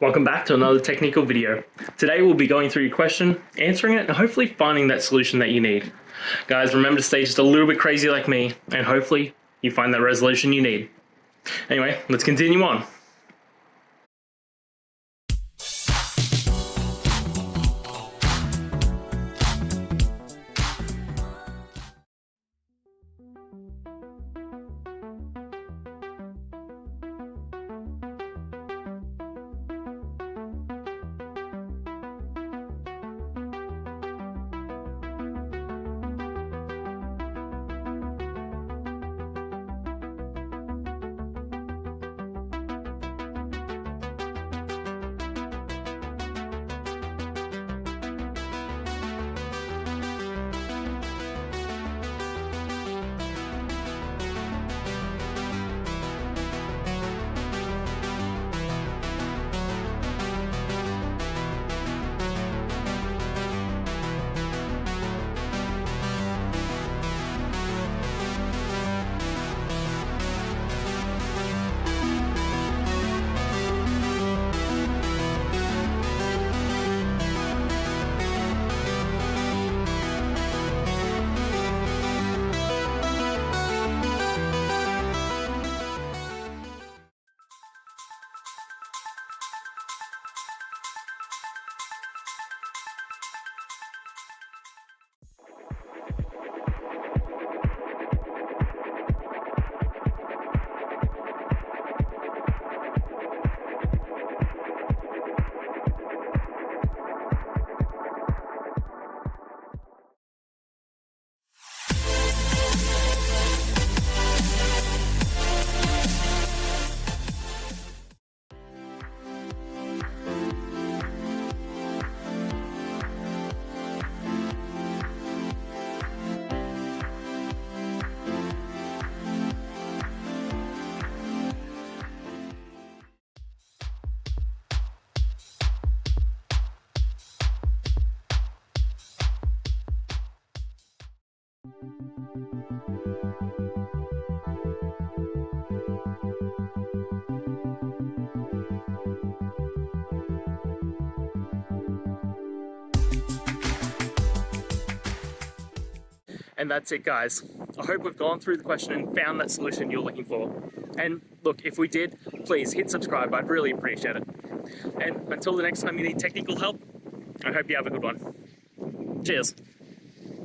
Welcome back to another technical video. Today we'll be going through your question, answering it, and hopefully finding that solution that you need. Guys, remember to stay just a little bit crazy like me, and hopefully you find that resolution you need. Anyway, let's continue on. And that's it, guys. I hope we've gone through the question and found that solution you're looking for. And look, if we did, please hit subscribe. I'd really appreciate it. And until the next time you need technical help, I hope you have a good one. Cheers.